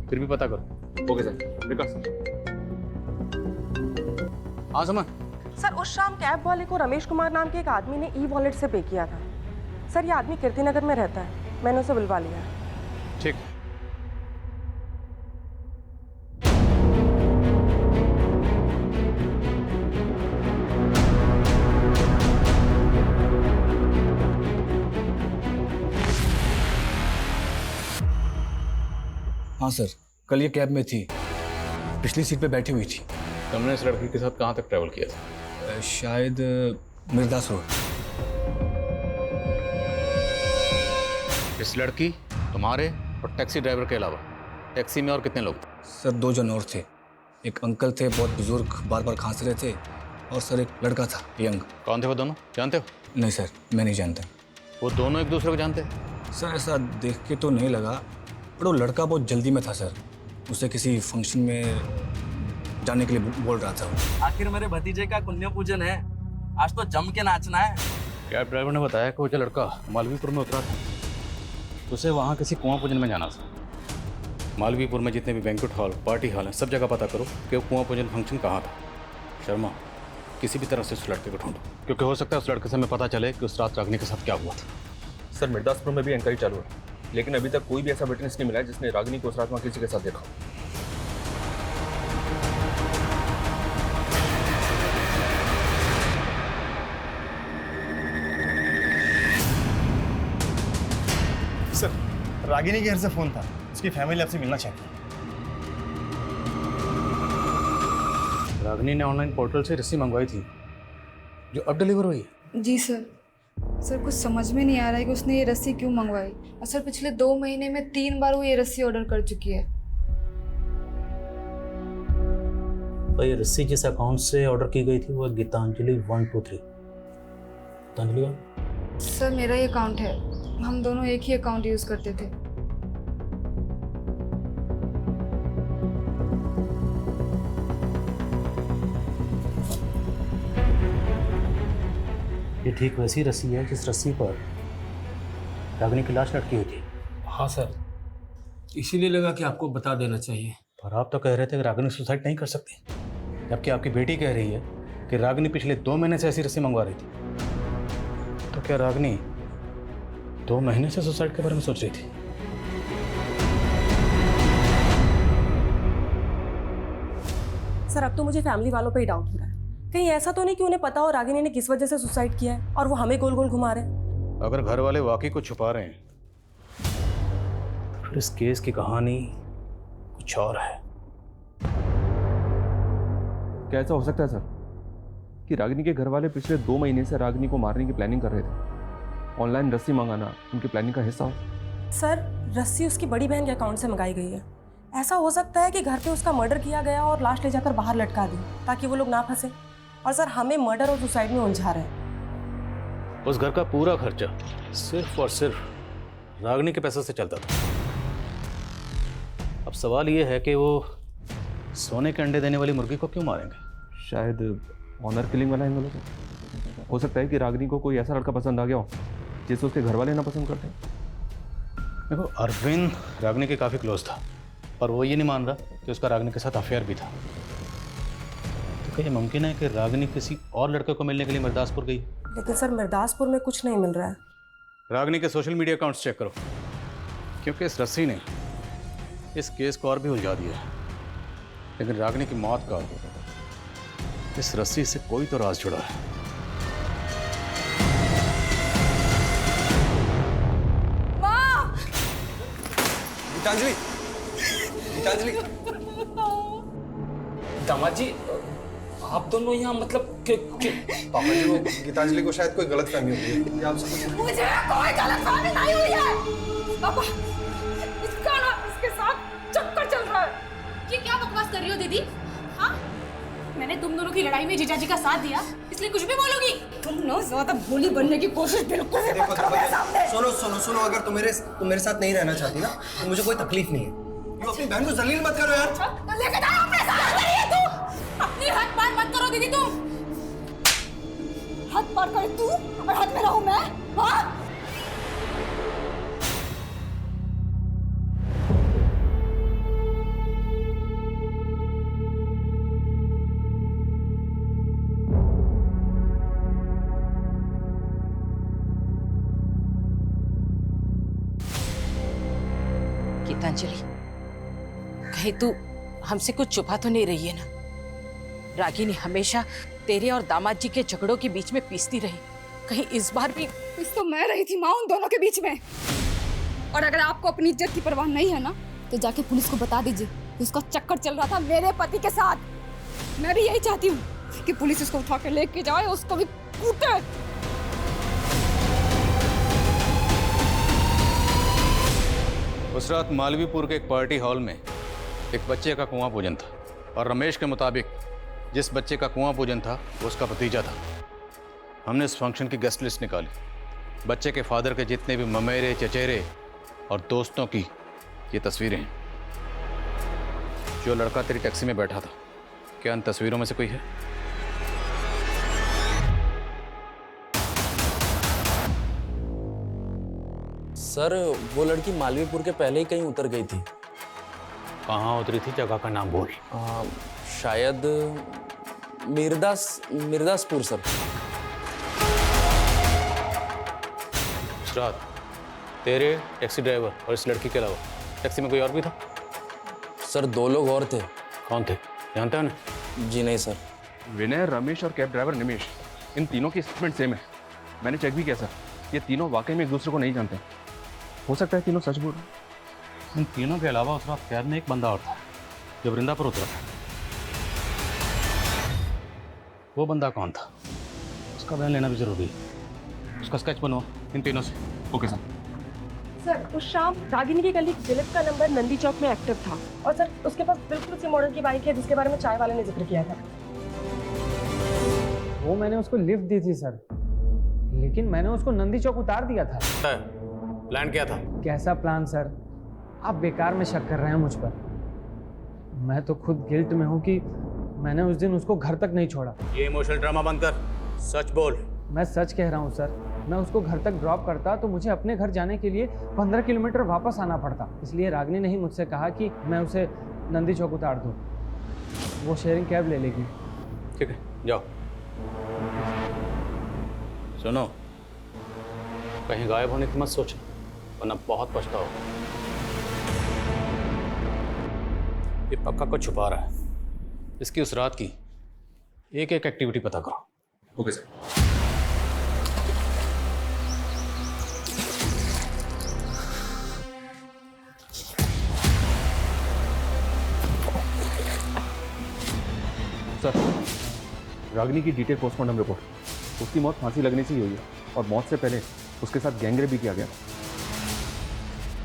Speaker 3: फिर भी पता करो।
Speaker 22: ओके सर, विकास।
Speaker 3: हाँ समझ।
Speaker 19: सर उस शाम कैब वाले को रमेश कुमार नाम के एक आदमी ने ई वॉलेट से पे किया था। सर ये आदमी कीर्तिनगर में रहता है, मैंने उसे बुलवा लिया।
Speaker 3: ठीक।
Speaker 18: हाँ सर, कल ये कैब में थी, पिछली सीट पे बैठी हुई थी।
Speaker 3: तुमने इस लड़की के साथ कहाँ तक ट्रैवल किया था?
Speaker 18: शायद मिर्दास रोड।
Speaker 3: इस लड़की, तुम्हारे और टैक्सी ड्राइवर के अलावा टैक्सी में और कितने लोग थे?
Speaker 18: सर 2 जन और थे। एक अंकल थे, बहुत बुजुर्ग, बार बार खांस रहे थे, और सर एक लड़का था, यंग।
Speaker 3: कौन थे वो दोनों, जानते हो?
Speaker 18: नहीं सर, मैं नहीं जानता।
Speaker 3: वो दोनों एक दूसरे को जानते?
Speaker 18: सर ऐसा देख के तो नहीं लगा, पर वो लड़का बहुत जल्दी में था सर। उसे किसी फंक्शन में जाने के लिए बोल रहा था।
Speaker 13: आखिर मेरे भतीजे का पुण्य पूजन है, आज तो जम के नाचना है।
Speaker 3: कैब ड्राइवर ने बताया कि वो जो लड़का मालवीपुर में उतरा था, उसे वहाँ किसी कुआं पूजन में जाना था। मालवीपुर में जितने भी बैंक्वेट हॉल, पार्टी हॉल हैं, सब जगह पता करो कि वो कुआं पूजन फंक्शन कहाँ था। शर्मा, किसी भी तरह से उस लड़के को ढूंढो, क्योंकि हो सकता है उस लड़के से हमें पता चले कि उस रात रागिनी के साथ क्या हुआ था।
Speaker 22: सर मिर्दासपुर में भी इंक्वायरी चालू है, लेकिन अभी तक कोई भी ऐसा विटनेस नहीं मिला है जिसने रागिनी को उस रात वहाँ किसी के साथ देखा।
Speaker 15: सर रागिनी के घर से फोन था, उसकी फैमिली आपसे मिलना चाहती है।
Speaker 3: रागिनी ने ऑनलाइन पोर्टल से रस्सी मंगवाई थी जो अब डिलीवर हुई है।
Speaker 8: जी सर। सर कुछ समझ में नहीं आ रहा है कि उसने ये रस्सी क्यों मंगवाई। सर पिछले 2 महीने में 3 बार वो ये रस्सी ऑर्डर कर चुकी है।
Speaker 3: तो ये रस्सी जिस अकाउंट से ऑर्डर की गई थी वो गीतांजलि 123। गीतांजलि
Speaker 8: सर मेरा ही अकाउंट है, हम दोनों एक ही अकाउंट यूज करते थे।
Speaker 3: ये ठीक वैसी रस्सी है जिस रस्सी पर रागिनी की लाश लटकी हुई थी।
Speaker 6: हाँ सर, इसीलिए लगा कि आपको बता देना चाहिए।
Speaker 3: पर आप तो कह रहे थे कि रागिनी सुसाइड नहीं कर सकती, जबकि आपकी बेटी कह रही है कि रागिनी पिछले 2 महीने से ऐसी रस्सी मंगवा रही थी। तो क्या रागिनी 2 महीने से सुसाइड के बारे में सोच रही थी?
Speaker 19: सर अब तो मुझे फैमिली वालों पे ही डाउट हो रहा है। कहीं ऐसा तो नहीं कि उन्हें पता हो रागिनी ने किस वजह से सुसाइड किया है और वो हमें गोल गोल घुमा रहे हैं।
Speaker 3: अगर घर वाले वाकई कुछ छुपा रहे हैं तो फिर इस केस की कहानी कुछ और है।
Speaker 22: क्या ऐसा हो सकता है सर कि रागिनी के घर वाले पिछले 2 महीने से रागिनी को मारने की प्लानिंग कर रहे थे? ऑनलाइन रस्सी मंगाना उनकी प्लानिंग का हिस्सा हो?
Speaker 19: सर रस्सी उसकी बड़ी बहन के अकाउंट से मंगाई गई है। ऐसा हो सकता है कि घर पे उसका मर्डर किया गया और लाश ले जाकर बाहर लटका दी ताकि वो लोग ना फंसे। और सर हमें मर्डर और सुसाइड में उलझा रहे हैं।
Speaker 3: उस घर का पूरा खर्चा सिर्फ और सिर्फ रागिनी के पैसे से चलता था। अब सवाल ये है कि वो सोने के अंडे देने वाली मुर्गी को क्यों मारेंगे?
Speaker 22: शायद ऑनर किलिंग वाला एंगल हो सकता है कि रागिनी को कोई ऐसा लड़का पसंद आ गया हो जिसे उसके घर वाले ना पसंद करते।
Speaker 3: देखो अरविंद रागिनी के काफ़ी क्लोज था, पर वो ये नहीं मान रहा कि उसका रागिनी के साथ अफेयर भी था। तो क्या ये मुमकिन है कि रागिनी किसी और लड़के को मिलने के लिए मिर्दासपुर गई?
Speaker 19: लेकिन सर मिर्दासपुर में कुछ नहीं मिल रहा है।
Speaker 3: रागिनी के सोशल मीडिया अकाउंट्स चेक करो, क्योंकि इस रस्सी ने इस केस को और भी उलझा दिया है। लेकिन रागिनी की मौत का इस रस्सी से कोई तो राज जुड़ा है।
Speaker 2: गीतांजलि, गीतांजलि,
Speaker 6: दामाद जी, आप दोनों यहाँ मतलब
Speaker 2: पापा जी, वो गीतांजलि को शायद कोई गलतफहमी हुई है। ये आप समझ।
Speaker 8: मुझे कोई गलतफहमी नहीं हुई है पापा। इसका ना इसके साथ चक्कर चल रहा है।
Speaker 4: ये क्या बकवास कर रही हो दीदी? हाँ, मैंने तुम दोनों की लड़ाई में जीजा जी का साथ दिया, इसलिए कुछ भी बोलोगी?
Speaker 8: तुम ना ज्यादा भोली बनने की कोशिश बिल्कुल भी मत करो मेरे सामने।
Speaker 2: सुनो सुनो सुनो, अगर तुम मेरे साथ नहीं रहना चाहती ना तो मुझे कोई तकलीफ नहीं है। तुम अपनी बहन को जलील मत करो यार।
Speaker 8: लेके जाओ अपने साथ।
Speaker 4: तू अपनी हद पार मत करो दीदी। तुम
Speaker 8: हद पार करे तू और हद में रहूं मैं? हाँ?
Speaker 7: गीतांजलि, कहीं तू हमसे कुछ छुपा तो नहीं रही है ना? रागिनी हमेशा तेरे और दामाद जी के झगड़ों के बीच में पीसती रही, कहीं इस बार भी?
Speaker 8: इस तो मैं रही थी माँ उन दोनों के बीच में। और अगर आपको अपनी इज्जत की परवाह नहीं है ना तो जाके पुलिस को बता दीजिए उसका चक्कर चल रहा था मेरे पति के साथ। मैं भी यही चाहती हूँ कि पुलिस उसको उठा के लेके जाए, उसको भी कूटे।
Speaker 3: उस रात मालवीपुर के एक पार्टी हॉल में एक बच्चे का कुआं पूजन था और रमेश के मुताबिक जिस बच्चे का कुआं पूजन था वो उसका भतीजा था। हमने इस फंक्शन की गेस्ट लिस्ट निकाली। बच्चे के फादर के जितने भी ममेरे, चचेरे और दोस्तों की ये तस्वीरें हैं। जो लड़का तेरी टैक्सी में बैठा था, क्या इन तस्वीरों में से कोई है?
Speaker 13: सर, वो लड़की मालवीपुर के पहले ही कहीं उतर गई थी।
Speaker 3: कहाँ उतरी थी? जगह का नाम बोल।
Speaker 13: शायद मिर्दासपुर सर।
Speaker 3: इस रात तेरे, टैक्सी ड्राइवर और इस लड़की के अलावा टैक्सी में कोई और भी था?
Speaker 13: सर, 2 लोग और थे।
Speaker 3: कौन थे? जानते हो ना?
Speaker 13: जी नहीं सर।
Speaker 22: विनय, रमेश और कैब ड्राइवर निमेश, इन तीनों की स्टेटमेंट सेम है। मैंने चेक भी किया सर, ये तीनों वाकई में एक दूसरे को नहीं जानते। हो सकता है तीनों सच बोल रहे हैं।
Speaker 3: इन तीनों के अलावा उस रात कैब में एक बंदा और था जो वृंदा पर उतरा था। वो बंदा कौन था? उसका बयान लेना भी जरूरी है। उसका स्केच बनवा इन तीनों से।
Speaker 22: Okay sir.
Speaker 19: सर, उस शाम रागिनी की कलीग दिलीप का नंबर नंदी चौक में एक्टिव था और सर उसके पास बिल्कुल उसी मॉडल की बाइक है जिसके बारे में चाय वाले ने जिक्र किया था।
Speaker 17: वो मैंने उसको लिफ्ट दी थी सर, लेकिन मैंने उसको नंदी चौक उतार दिया था।
Speaker 3: प्लान क्या था?
Speaker 17: कैसा प्लान सर? आप बेकार में शक कर रहे हैं मुझ पर। मैं तो खुद गिल्ट में हूँ कि मैंने उस दिन उसको घर तक नहीं छोड़ा।
Speaker 3: ये इमोशनल ड्रामा बंद कर, सच बोल।
Speaker 17: मैं सच कह रहा हूँ सर। मैं उसको घर तक ड्रॉप करता तो मुझे अपने घर जाने के लिए 15 किलोमीटर वापस आना पड़ता। इसलिए रागिनी ने ही मुझसे कहा कि मैं उसे नंदी चौक उतार दूँ, वो शेयरिंग कैब ले लेगी।
Speaker 3: ठीक है, जाओ। सुनो, कहीं गायब होने की मत सोचो, वरना बहुत पछताओ। ये पक्का कुछ छुपा रहा है। इसकी उस रात की एक एक एक्टिविटी पता करो।
Speaker 22: Okay sir. सर, रागिनी की डिटेल पोस्टमार्टम रिपोर्ट। उसकी मौत फांसी लगने से ही हुई है और मौत से पहले उसके साथ गैंगरेप भी किया गया।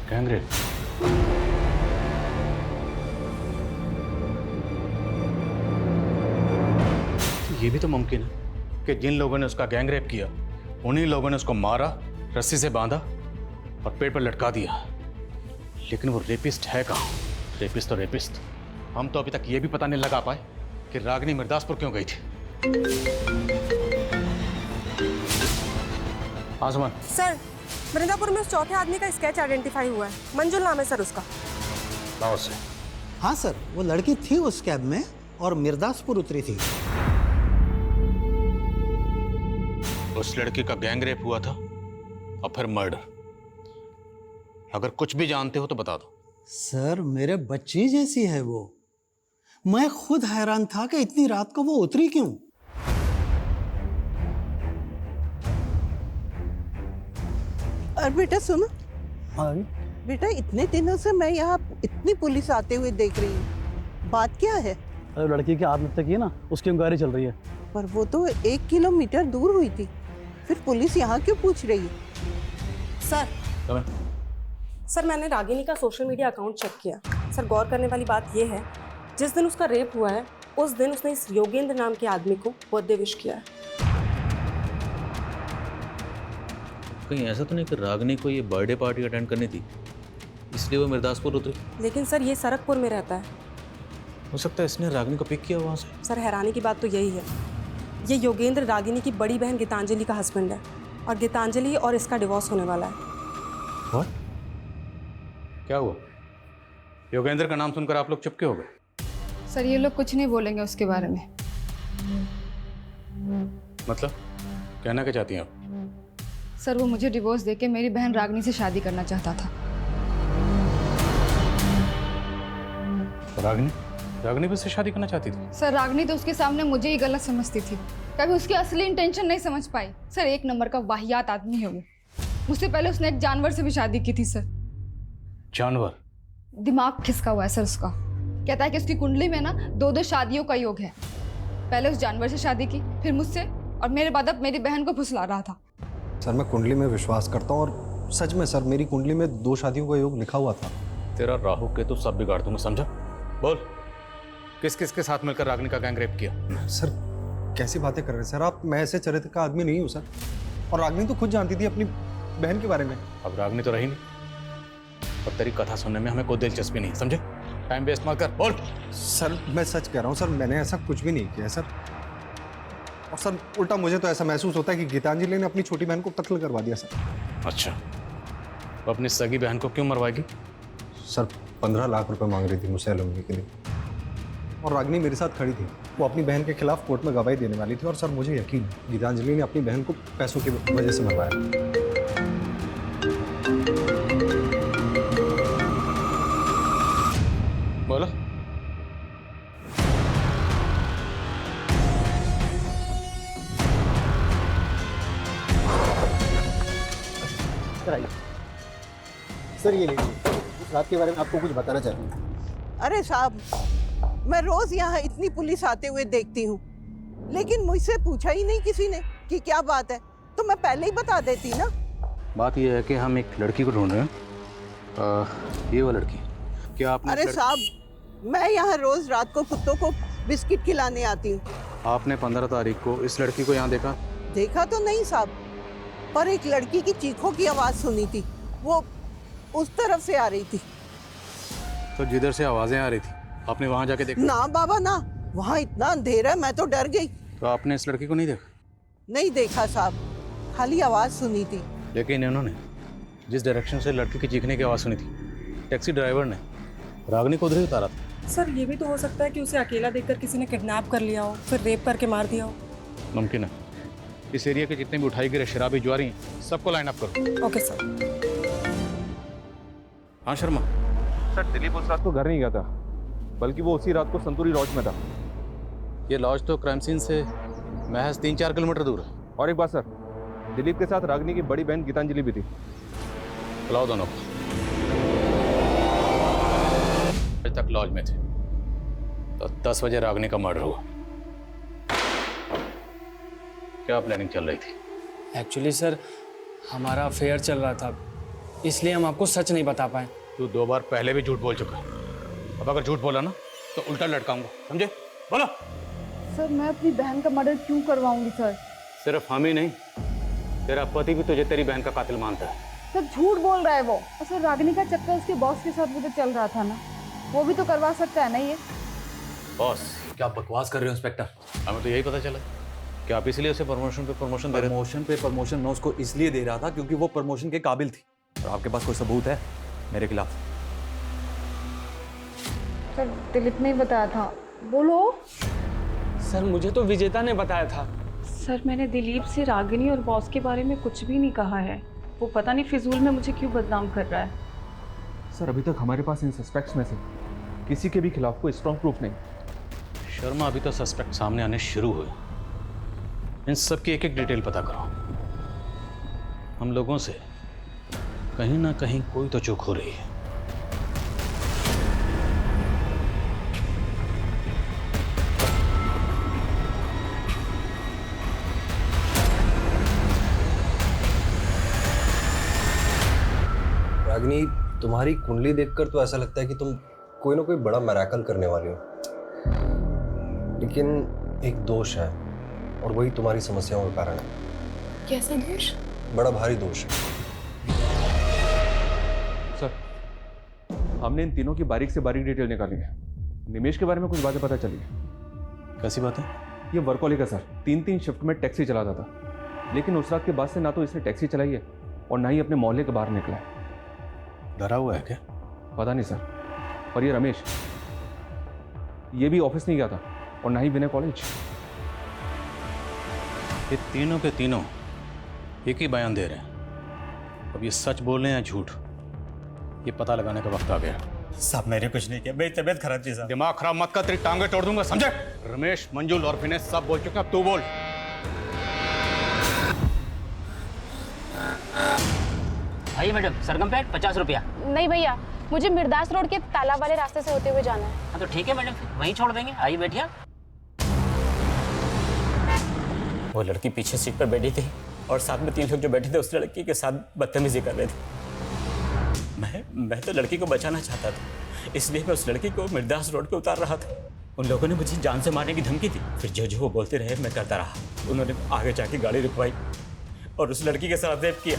Speaker 3: गैंगरेप? ये भी तो मुमकिन है कि जिन लोगों ने उसका गैंगरेप किया उन्हीं लोगों ने उसको मारा, रस्सी से बांधा और पेड़ पर लटका दिया। लेकिन वो रेपिस्ट है कहाँ? रेपिस्ट तो रेपिस्ट। हम तो अभी तक ये भी पता नहीं लगा पाए कि रागिनी मिर्दासपुर क्यों गई थी। आसमान
Speaker 19: सर, वृंदापुर में उस चौथे आदमी का स्केच आइडेंटिफाई हुआ है। मंजुल नाम है सर उसका।
Speaker 3: लाओ से।
Speaker 1: हाँ सर, वो लड़की थी उस कैब में और मिर्दासपुर उतरी थी।
Speaker 3: उस लड़की का गैंगरेप हुआ था और फिर मर्डर। अगर कुछ भी जानते हो तो बता दो।
Speaker 1: सर, मेरे बच्ची जैसी है वो। मैं खुद हैरान था कि इतनी रात को वो उतरी क्यों।
Speaker 5: और बेटा सुनो। बेटा इतने दिनों से मैं यहाँ इतनी पुलिस आते हुए देख रही हूँ, बात क्या है?
Speaker 16: अरे लड़की की आत्महत्या की है ना, उसकी इंक्वायरी चल रही है।
Speaker 5: पर वो तो 1 किलोमीटर दूर हुई थी, फिर पुलिस यहाँ क्यों पूछ रही है?
Speaker 19: सर मैंने रागिनी का सोशल मीडिया अकाउंट चेक किया। सर गौर करने वाली बात यह है, जिस दिन उसका रेप हुआ है उस दिन उसने इस योगेंद्र नाम के आदमी को बर्थडे विश किया है।
Speaker 3: कहीं ऐसा तो नहीं कि रागिनी को ये बर्थडे पार्टी अटेंड करनी थी इसलिए वो मिर्दासपुर उतरी?
Speaker 19: लेकिन सर ये सरकपुर में रहता है।
Speaker 3: हो सकता है इसने रागिनी को पिक किया वहाँ से।
Speaker 19: सर हैरानी की बात तो यही है, ये योगेंद्र रागिनी की बड़ी बहन गीतांजलि का हस्बैंड है और गीतांजलि और इसका डिवोर्स होने वाला है।
Speaker 3: What? क्या हुआ? योगेंद्र का नाम सुनकर आप लोग चुपके हो गए?
Speaker 8: सर ये लोग कुछ नहीं बोलेंगे उसके बारे में।
Speaker 3: मतलब कहना क्या चाहती हैं आप?
Speaker 8: सर वो मुझे डिवोर्स देके मेरी बहन रागिनी से शादी करना चाहता था।
Speaker 3: रागिनी भी उससे शादी करना चाहती थी?
Speaker 8: सर रागिनी तो उसके सामने मुझे ही गलत समझती थी, कभी उसकी असली इंटेंशन नहीं समझ पाई। सर 1 नंबर का वाहियात आदमी है वो। मुझसे पहले उसने एक जानवर से भी शादी की थी सर।
Speaker 3: जानवर?
Speaker 8: दिमाग खिसका हुआ है सर उसका। कहता है कि उसकी कुंडली में ना 2-2 शादियों का योग है। पहले उस जानवर से शादी की, फिर मुझसे, और मेरे बाद अब मेरी बहन को फुसला रहा था।
Speaker 2: सर मैं कुंडली में विश्वास करता हूँ और सच में सर मेरी कुंडली में 2 शादियों का योग लिखा हुआ था।
Speaker 3: तेरा राहु केतु सब बिगाड़ दूंगा, समझा? बोल, किस किस के साथ मिलकर रागिनी का गैंग रेप किया?
Speaker 2: सर कैसी बातें कर रहे हैं सर आप? मैं ऐसे चरित्र का आदमी नहीं हूँ सर। और रागिनी तो खुद जानती थी अपनी बहन के बारे में।
Speaker 3: अब रागिनी तो रही नहीं और तेरी कथा सुनने में हमें कोई दिलचस्पी नहीं, समझे? टाइम वेस्ट मत कर, बोल।
Speaker 2: सर मैं सच कह रहा हूँ सर, मैंने ऐसा कुछ भी नहीं किया सर। और सर उल्टा मुझे तो ऐसा महसूस होता है कि गीतांजलि ने अपनी छोटी बहन को कत्ल करवा दिया सर।
Speaker 3: अच्छा, वो अपनी सगी बहन को क्यों मरवाएगी?
Speaker 2: सर 15 लाख रुपए मांग रही थी मुझसे एलुमनी के लिए और रागिनी मेरे साथ खड़ी थी। वो अपनी बहन के खिलाफ कोर्ट में गवाही देने वाली थी और सर मुझे यकीन है गीतांजलि ने अपनी बहन को पैसों की वजह से मरवाया।
Speaker 3: बोलो।
Speaker 20: सर ये लीजिए, उस रात के बारे में आपको कुछ बताना चाहती हूँ।
Speaker 5: अरे साहब, मैं रोज यहाँ इतनी पुलिस आते हुए देखती हूँ, लेकिन मुझसे पूछा ही नहीं किसी ने कि क्या बात है, तो मैं पहले ही बता देती ना।
Speaker 3: बात यह है कि हम एक लड़की को ढूंढ रहे हैं। ये वो लड़की क्या आपने?
Speaker 5: अरे साहब, मैं यहाँ रोज रात को कुत्तों को बिस्किट खिलाने आती हूँ।
Speaker 3: आपने 15 तारीख को इस लड़की को यहाँ देखा?
Speaker 5: देखा तो नहीं साहब, पर एक लड़की की चीखों की आवाज सुनी थी, वो उस तरफ से आ रही थी।
Speaker 3: तो जिधर से आवाजें आ रही थी आपने वहां जाके देखा?
Speaker 5: ना बाबा ना, वहाँ इतना अंधेरा है, मैं तो डर गई।
Speaker 3: तो आपने इस लड़की को नहीं देखा?
Speaker 5: नहीं देखा साहब, खाली आवाज सुनी थी।
Speaker 3: लेकिन इन्होंने जिस डायरेक्शन से लड़की की चीखने की आवाज सुनी थी, टैक्सी ड्राइवर ने रागिनी को उधर ही उतारा था।
Speaker 19: सर ये भी तो हो सकता है कि उसे अकेला देखकर किसी ने किडनैप कर लिया हो, फिर रेप करके मार दिया हो।
Speaker 3: मुमकिन है। इस एरिया के जितने भी उठाई गिरे शराबी जुआरी हैं, सबको लाइन अप करो।
Speaker 19: Okay sir.
Speaker 3: हाँ शर्मा।
Speaker 22: सर दिलीप उस रात को घर नहीं गया था, बल्कि वो उसी रात को संतूरी लॉज में था।
Speaker 3: ये लॉज तो क्राइम सीन से महज 3-4 किलोमीटर दूर है।
Speaker 22: और एक बात सर, दिलीप के साथ रागिनी की बड़ी बहन गीतांजलि भी थी।
Speaker 3: बुलाओ दोनों को। आज तक लॉज में थे तो 10 बजे रागिनी का मर्डर हुआ। क्या प्लानिंग चल रही थी?
Speaker 17: एक्चुअली सर हमारा अफेयर चल रहा था, इसलिए हम आपको सच नहीं बता पाए।
Speaker 3: तू 2 बार पहले भी झूठ बोल चुका है, अब अगर झूठ बोला ना तो उल्टा लटकाऊंगा, समझे? बोलो।
Speaker 8: सर मैं अपनी बहन का मर्डर क्यों करवाऊंगी सर?
Speaker 3: सिर्फ हम ही नहीं, तेरा पति भी तुझे तेरी बहन का कातिल मानता है।
Speaker 8: सर झूठ बोल रहा है वो। और सर रागिनी का चक्कर उसके बॉस के साथ भी तो चल रहा था ना, वो भी तो करवा सकता है ना ये।
Speaker 3: बॉस क्या बकवास कर रहे हो इंस्पेक्टर? हमें तो यही पता चला कि आप इसलिए उसे प्रमोशन पे प्रमोशन दे रहे थे।
Speaker 23: प्रमोशन पे प्रमोशन मैं उसको इसलिए दे रहा था क्योंकि वो प्रमोशन के काबिल थी। और आपके पास कोई सबूत है मेरे खिलाफ?
Speaker 8: सर दिलीप ने बताया था। बोलो।
Speaker 17: सर मुझे तो विजेता ने बताया था।
Speaker 11: सर मैंने दिलीप से रागिनी और बॉस के बारे में कुछ भी नहीं कहा है। वो पता नहीं फिजूल में मुझे क्यों बदनाम कर रहा है।
Speaker 22: सर अभी तक हमारे पास इन सस्पेक्ट्स में से किसी के भी खिलाफ कोई स्ट्रॉन्ग प्रूफ नहीं।
Speaker 3: शर्मा अभी तो सस्पेक्ट सामने आने शुरू हुए, इन सब की एक एक डिटेल पता करो। हम लोगों से कहीं ना कहीं कोई तो चूक हो रही है।
Speaker 2: रागिनी, तुम्हारी कुंडली देखकर तो ऐसा लगता है कि तुम कोई ना कोई बड़ा मिरेकल करने वाली हो, लेकिन एक दोष है और वही तुम्हारी समस्याओं का कारण है।
Speaker 4: कैसा दोष?
Speaker 2: बड़ा भारी दोष है।
Speaker 22: सर, हमने इन तीनों की बारीक से बारीक डिटेल निकाली है। निमेश के बारे में कुछ बातें पता चली है।
Speaker 3: कैसी बात है?
Speaker 22: ये वर्कहॉलिक है सर, 3-3 शिफ्ट में टैक्सी चलाता था, लेकिन उस रात के बाद से ना तो इसने टैक्सी चलाई है और ना ही अपने मोहल्ले के बाहर निकला है।
Speaker 3: डरा हुआ है क्या?
Speaker 22: पता नहीं सर। और ये रमेश, ये भी ऑफिस नहीं गया था और ना ही बिना कॉलेज।
Speaker 3: ये तीनों के तीनों एक ही बयान दे रहे हैं। अब ये सच बोल रहे हैं या झूठ, ये पता लगाने का वक्त आ गया।
Speaker 10: साहब मैंने कुछ नहीं किया, मेरी तबीयत खराब थी साहब।
Speaker 3: दिमाग खराब मत कर, तेरी टांगे तोड़ दूंगा, समझे? रमेश, मंजुल और विनय सब बोल चुके हैं, अब तू बोल।
Speaker 14: आइए मैडम, सरगम पेट 50 रुपया।
Speaker 4: नहीं भैया, मुझे मिर्दास रोड के तालाब वाले रास्ते से होते हुए जाना है।
Speaker 14: हाँ तो ठीक है मैडम, वहीं छोड़ देंगे। आइए बैठिए। वो लड़की पीछे सीट पर बैठी थी और साथ में 3 लोग जो बैठे थे उस लड़की के साथ बदतमीजी कर रहे थे। मैं तो लड़की को बचाना चाहता था, इसलिए मैं उस लड़की को मिर्दास रोड पे उतार रहा था। उन लोगों ने मुझे जान से मारने की धमकी दी। फिर जो जो वो बोलते रहे मैं करता रहा। उन्होंने आगे जाके गाड़ी रुकवाई और उस लड़की के साथ रेप किया।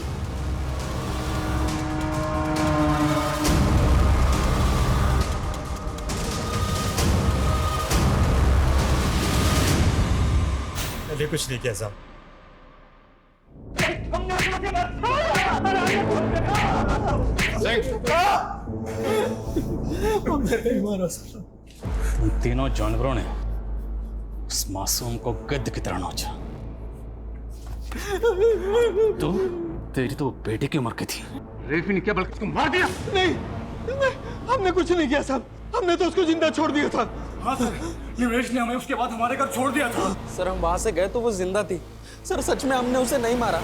Speaker 10: मैंने कुछ नहीं किया साहब।
Speaker 3: उन तीनों जानवरों ने उस मासूम को गिद्ध की तरह नोचा। तो तेरी तो बेटे की उम्र की थी। रेप नहीं किया बल्कि उसको मार दिया।
Speaker 9: नहीं, हमने कुछ नहीं किया साहब, हमने तो उसको जिंदा छोड़ दिया था।
Speaker 22: हाँ सर, निमेश ने हमें उसके बाद हमारे घर छोड़ दिया था।
Speaker 13: सर हम वहां से गए तो वो जिंदा थी। सर सच में हमने उसे नहीं मारा।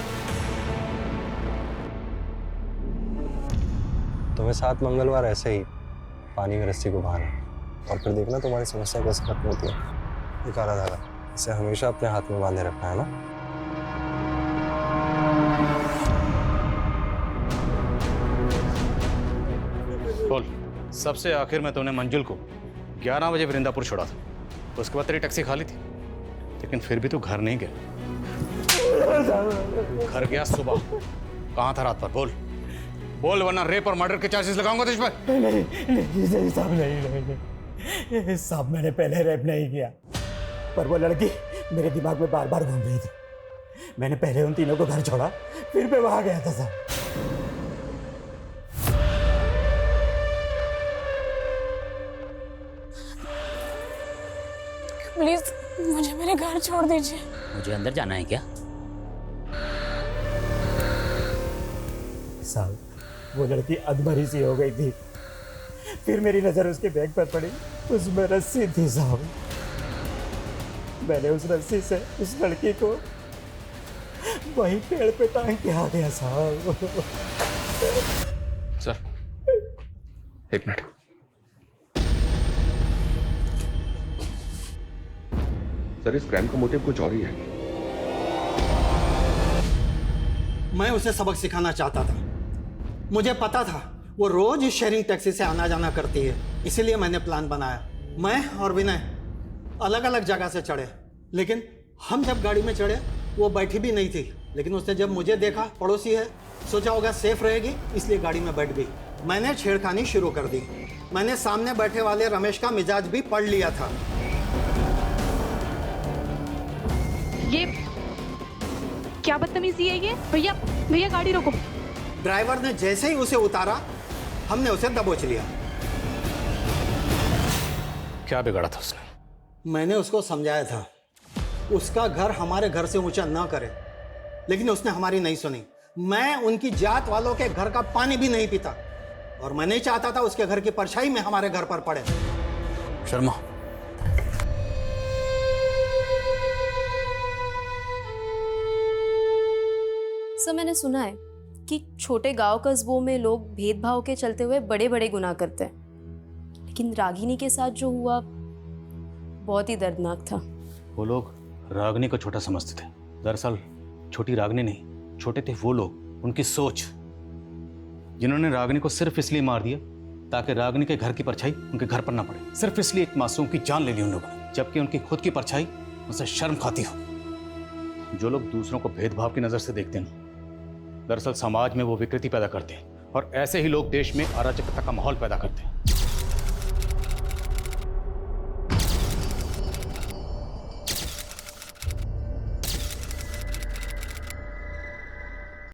Speaker 2: तुम्हें 7 मंगलवार ऐसे ही पानी में रस्सी को बहाना और फिर देखना तुम्हारी समस्या कैसे खत्म होती है। ये काला धागा, इसे हमेशा अपने हाथ में बांधे रखना है ना।
Speaker 3: बोल, सबसे आखिर में तूने मंजुल को 11 बजे वृंदापुर छोड़ा था, उसके बाद तेरी टैक्सी खाली थी, लेकिन फिर भी तू घर नहीं गया। घर गया सुबह, कहाँ था रात पर? बोल बोल, वरना रेप और मर्डर के चार्जेस लगाऊंगा तुझ पर।
Speaker 10: नहीं साहब, नहीं साहब, मैंने पहले रेप नहीं किया, पर वो लड़की मेरे दिमाग में बार बार घूम रही थी। मैंने पहले उन तीनों को घर छोड़ा, फिर मैं वहां गया था साहब।
Speaker 4: प्लीज मुझे मेरे घर छोड़ दीजिए।
Speaker 14: मुझे अंदर जाना है क्या?
Speaker 10: साहब, वो लड़की अधमरी सी हो गई थी, फिर मेरी नजर उसके बैग पर पड़ी, उसमें रस्सी थी साहब। मैंने उस रस्सी से उस लड़की को वहीं पेड़ पे टांग के आ गया साहब।
Speaker 22: Sir, 1 minute. सर, इस क्राइम का मोटिव कुछ और ही है।
Speaker 1: मैं उसे सबक सिखाना चाहता था। मुझे पता था वो रोज इस शेयरिंग टैक्सी से आना जाना करती है, इसीलिए मैंने प्लान बनाया। मैं और विनय अलग अलग जगह से चढ़े, लेकिन हम जब गाड़ी में चढ़े वो बैठी भी नहीं थी। लेकिन उसने जब मुझे देखा, पड़ोसी है, सोचा होगा सेफ रहेगी, इसलिए गाड़ी में बैठ गई। मैंने छेड़खानी शुरू कर दी। मैंने सामने बैठे वाले रमेश का मिजाज भी पढ़ लिया था।
Speaker 8: ये क्या बदतमीजी है ये? भैया भैया गाड़ी रोको।
Speaker 1: ड्राइवर ने जैसे ही उसे उतारा, हमने उसे दबोच लिया।
Speaker 3: क्या बिगाड़ा था उसने?
Speaker 1: मैंने उसको समझाया था उसका घर हमारे घर से ऊंचा ना करे, लेकिन उसने हमारी नहीं सुनी। मैं उनकी जात वालों के घर का पानी भी नहीं पीता और मैं नहीं चाहता था उसके घर की परछाई में हमारे घर पर पड़े।
Speaker 3: शर्मा,
Speaker 12: सर मैंने सुना है कि छोटे गांव कस्बों में लोग भेदभाव के चलते हुए बड़े बड़े गुनाह करते हैं, लेकिन रागिनी के साथ जो हुआ बहुत ही दर्दनाक था।
Speaker 3: वो लोग रागनी को छोटा समझते थे। दरअसल छोटी रागनी नहीं, छोटे थे वो लोग, उनकी सोच, जिन्होंने रागनी को सिर्फ इसलिए मार दिया ताकि रागनी के घर की परछाई उनके घर पर ना पड़े। सिर्फ इसलिए एक मासूम की जान ले ली उन लोगों ने, जबकि उनकी खुद की परछाई उनसे शर्म खाती हो। जो लोग दूसरों को भेदभाव की नज़र से देखते हैं, दरअसल समाज में वो विकृति पैदा करते हैं, और ऐसे ही लोग देश में अराजकता का माहौल पैदा करते हैं।